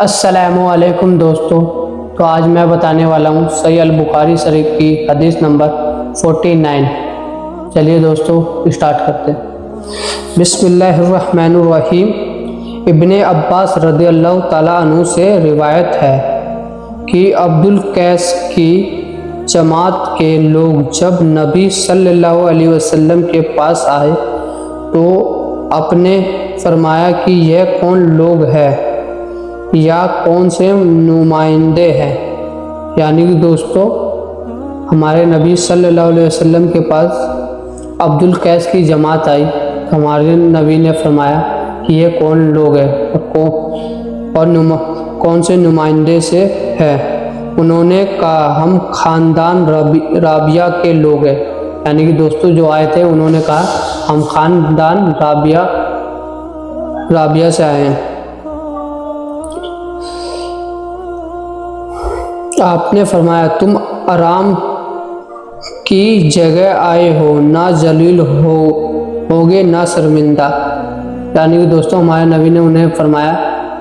السلام علیکم دوستو، تو آج میں بتانے والا ہوں صحیح البخاری شریف کی حدیث نمبر 49۔ چلیے دوستو اسٹارٹ کرتے ہیں۔ بسم اللہ الرحمن الرحیم۔ ابن عباس رضی اللہ تعالیٰ عنہ سے روایت ہے کہ عبد القیس کی جماعت کے لوگ جب نبی صلی اللہ علیہ وسلم کے پاس آئے تو آپ نے فرمایا کہ یہ کون لوگ ہیں یا کون سے نمائندے ہیں، یعنی کہ دوستو ہمارے نبی صلی اللہ علیہ وسلم کے پاس عبد القیس کی جماعت آئی تو ہمارے نبی نے فرمایا کہ یہ کون لوگ ہیں اور کون سے نمائندے سے ہے۔ انہوں نے کہا ہم خاندان رابعہ کے لوگ ہیں، یعنی کہ دوستو جو آئے تھے انہوں نے کہا ہم خاندان رابعہ سے آئے ہیں۔ آپ نے فرمایا تم آرام کی جگہ آئے ہو، نہ ذلیل ہوگے نہ شرمندہ، یعنی کہ دوستوں ہمارے نبی نے انہیں فرمایا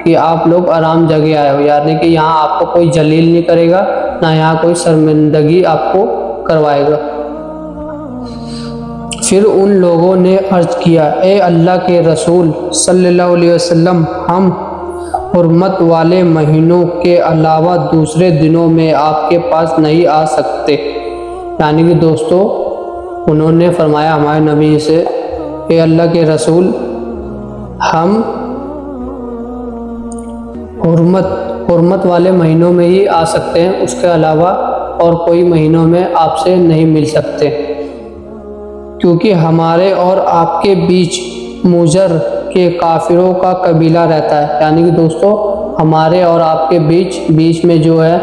کہ آپ لوگ آرام جگہ آئے ہو، یعنی کہ یہاں آپ کو کوئی ذلیل نہیں کرے گا، نہ یہاں کوئی شرمندگی آپ کو کروائے گا۔ پھر ان لوگوں نے عرض کیا اے اللہ کے رسول صلی اللہ علیہ وسلم، ہم حرمت والے مہینوں کے علاوہ دوسرے دنوں میں آپ کے پاس نہیں آ سکتے، یعنی کہ دوستو انہوں نے فرمایا ہمارے نبی سے اے اللہ کے رسول ہم حرمت والے مہینوں میں ہی آ سکتے ہیں، اس کے علاوہ اور کوئی مہینوں میں آپ سے نہیں مل سکتے، کیونکہ ہمارے اور آپ کے بیچ مجر کے کافروں کا قبیلہ رہتا ہے، یعنی کہ دوستو ہمارے اور آپ کے بیچ میں جو ہے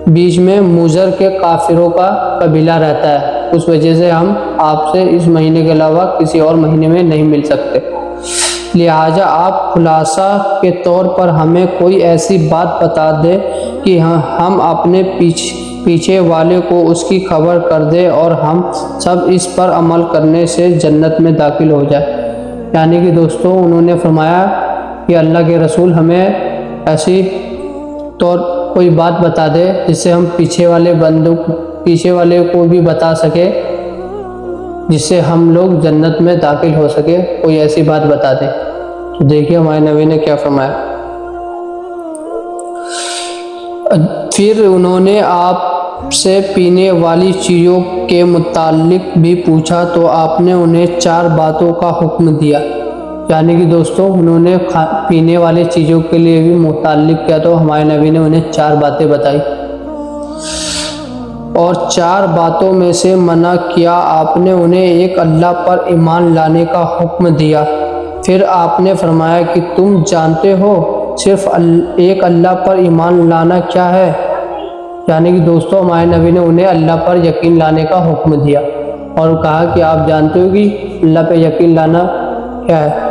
بیچ میں مجر کے کافروں کا قبیلہ رہتا ہے، اس وجہ سے ہم آپ سے اس مہینے کے علاوہ کسی اور مہینے میں نہیں مل سکتے، لہٰذا آپ خلاصہ کے طور پر ہمیں کوئی ایسی بات بتا دے کہ ہم اپنے پیچھے والے کو اس کی خبر کر دے اور ہم سب اس پر عمل کرنے سے جنت میں داخل ہو جائے، یعنی کہ دوستو انہوں نے فرمایا کہ اللہ کے رسول ہمیں ایسی کوئی بات بتا دے جس سے ہم پیچھے والے کو بھی بتا سکے، جس سے ہم لوگ جنت میں داخل ہو سکے، کوئی ایسی بات بتا دے۔ تو دیکھیے ہمارے نبی نے کیا فرمایا۔ پھر انہوں نے آپ سے پینے والی چیزوں کے متعلق بھی پوچھا تو آپ نے انہیں 4 باتوں کا حکم دیا، یعنی کہ دوستو انہوں نے پینے والی چیزوں کے لیے بھی متعلق کیا تو ہمارے نبی نے انہیں 4 باتیں بتائی، اور 4 باتوں میں سے منع کیا۔ آپ نے انہیں ایک اللہ پر ایمان لانے کا حکم دیا، پھر آپ نے فرمایا کہ تم جانتے ہو صرف ایک اللہ پر ایمان لانا کیا ہے، یعنی کہ دوستو ہمارے نبی نے انہیں اللہ پر یقین لانے کا حکم دیا اور کہا کہ آپ جانتے ہو کہ اللہ پہ یقین لانا کیا ہے۔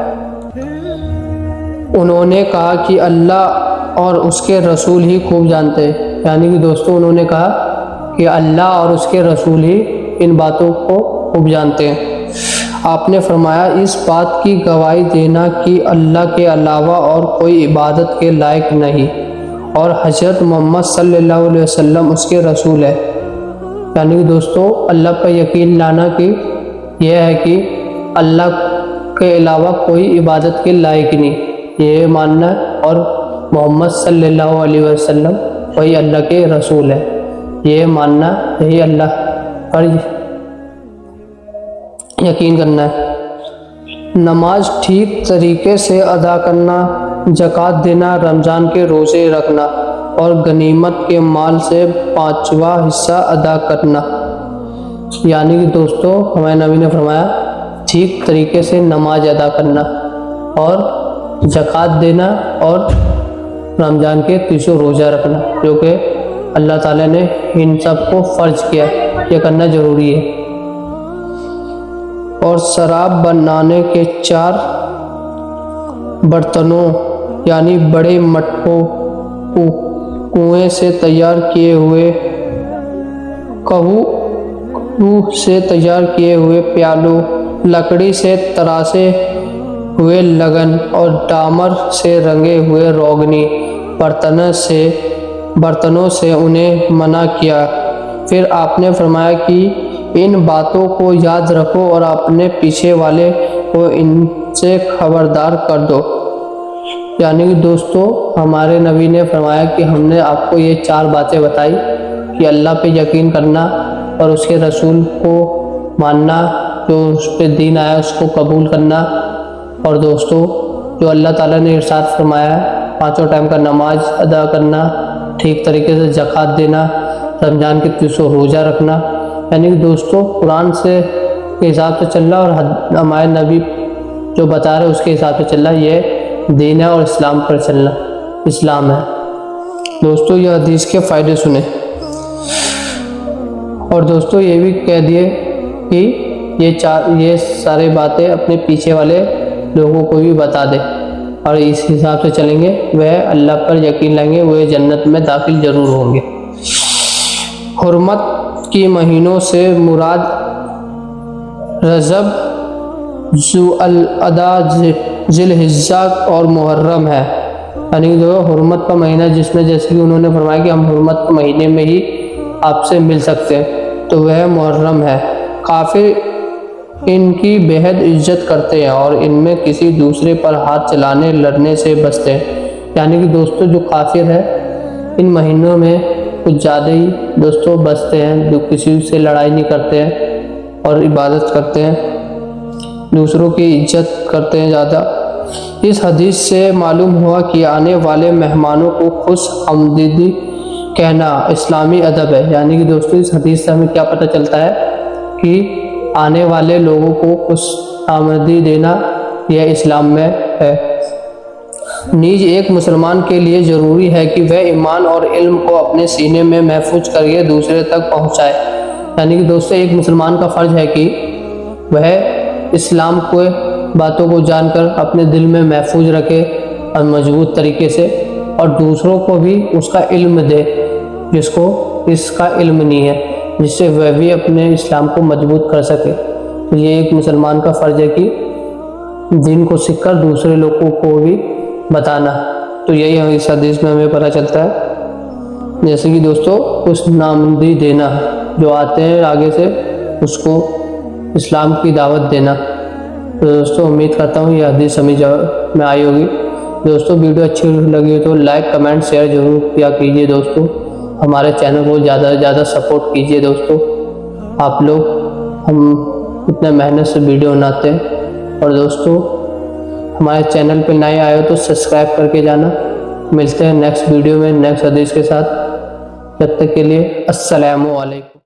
انہوں نے کہا کہ اللہ اور اس کے رسول ہی خوب جانتے ہیں، یعنی کہ دوستو انہوں نے کہا کہ اللہ اور اس کے رسول ہی ان باتوں کو خوب جانتے ہیں۔ آپ نے فرمایا اس بات کی گواہی دینا کہ اللہ کے علاوہ اور کوئی عبادت کے لائق نہیں اور حضرت محمد صلی اللہ علیہ وسلم اس کے رسول ہے، یعنی کہ دوستو اللہ پر یقین لانا کہ یہ ہے کہ اللہ کے علاوہ کوئی عبادت کے لائق نہیں، یہ ماننا، اور محمد صلی اللہ علیہ وسلم وہی اللہ کے رسول ہے، یہ ماننا، یہی اللہ پر یقین کرنا ہے۔ نماز ٹھیک طریقے سے ادا کرنا، زکوٰۃ دینا، رمضان کے روزے رکھنا اور غنیمت کے مال سے 5واں حصہ ادا کرنا، یعنی کہ دوستو ہمارے نبی نے فرمایا ٹھیک طریقے سے نماز ادا کرنا اور زکوٰۃ دینا اور رمضان کے 30 روزہ رکھنا، جو کہ اللہ تعالیٰ نے ان سب کو فرض کیا، یہ کرنا ضروری ہے۔ اور شراب بنانے کے 4 برتنوں یعنی بڑے مٹکوں، کنویں سے تیار کیے ہوئے کہو سے تیار کیے ہوئے پیالوں، لکڑی سے تراشے ہوئے لگن اور ڈامر سے رنگے ہوئے روغنی برتنوں سے انہیں منع کیا۔ پھر آپ نے فرمایا کہ ان باتوں کو یاد رکھو اور اپنے پیچھے والے کو ان سے خبردار کر دو۔ یعنی کہ دوستو ہمارے نبی نے فرمایا کہ ہم نے آپ کو یہ 4 باتیں بتائی کہ اللہ پہ یقین کرنا اور اس کے رسول کو ماننا، جو اس پہ دین آیا اس کو قبول کرنا، اور دوستو جو اللہ تعالیٰ نے ارشاد فرمایا 5 ٹائم کا نماز ادا کرنا، ٹھیک طریقے سے زکوٰۃ دینا، رمضان کے 300 روزہ رکھنا، یعنی کہ دوستو قرآن سے کے حساب سے چلنا اور ہمارے نبی جو بتا رہے اس کے حساب سے چلنا، یہ دین ہے اور اسلام پر چلنا اسلام ہے۔ دوستو یہ حدیث کے فائدے سنیں، اور دوستو یہ بھی کہہ دیے کہ یہ سارے باتیں اپنے پیچھے والے لوگوں کو بھی بتا دے، اور اس حساب سے چلیں گے وہ اللہ پر یقین لائیں گے، وہ جنت میں داخل ضرور ہوں گے۔ حرمت کی مہینوں سے مراد رجب، ذوالقعدہ، ذی الحجہ اور محرم ہے۔ یعنی جو حرمت کا مہینہ جس میں جیسے کہ انہوں نے فرمایا کہ ہم حرمت کے مہینے میں ہی آپ سے مل سکتے ہیں، تو وہ محرم ہے۔ کافر ان کی بےحد عزت کرتے ہیں اور ان میں کسی دوسرے پر ہاتھ چلانے لڑنے سے بچتے ہیں۔ یعنی کہ دوستو جو کافر ہے ان مہینوں میں کچھ زیادہ ہی دوستو بچتے ہیں، جو کسی سے لڑائی نہیں کرتے ہیں اور عبادت کرتے ہیں، دوسروں کی عزت کرتے ہیں زیادہ۔ اس حدیث سے معلوم ہوا کہ آنے والے مہمانوں کو خوش آمدید کہنا اسلامی ادب ہے۔ یعنی کہ دوستو اس حدیث سے ہمیں کیا پتہ چلتا ہے کہ آنے والے لوگوں کو خوش آمدید دینا یہ اسلام میں ہے۔ نیز ایک مسلمان کے لیے ضروری ہے کہ وہ ایمان اور علم کو اپنے سینے میں محفوظ کر کے دوسرے تک پہنچائے۔ یعنی کہ دوستو ایک مسلمان کا فرض ہے کہ وہ اسلام کو باتوں کو جان کر اپنے دل میں محفوظ رکھے اور مضبوط طریقے سے، اور دوسروں کو بھی اس کا علم دے جس کو اس کا علم نہیں ہے، جس سے وہ بھی اپنے اسلام کو مضبوط کر سکے۔ تو یہ ایک مسلمان کا فرض ہے کہ دین کو سیکھ کر دوسرے لوگوں کو بھی بتانا۔ تو یہی اس حدیث میں ہمیں پتہ چلتا ہے، جیسے کہ دوستو خوش آمدی دینا، جو آتے ہیں آگے سے اس کو اسلام کی دعوت دینا۔ تو دوستو امید کرتا ہوں یہ حدیث سمجھ میں آئی ہوگی۔ دوستو ویڈیو اچھی لگی ہو تو لائک کمنٹ شیئر ضرور کیا کیجیے دوستو، ہمارے چینل کو زیادہ سے زیادہ سپورٹ کیجیے دوستو۔ آپ لوگ ہم اتنے محنت سے ویڈیو بناتے ہیں، اور دوستو ہمارے چینل پہ نئے آئے ہو تو سبسکرائب کر کے جانا۔ ملتے ہیں نیکسٹ ویڈیو میں نیکسٹ حدیث کے ساتھ، جب تک کے لیے السلام علیکم۔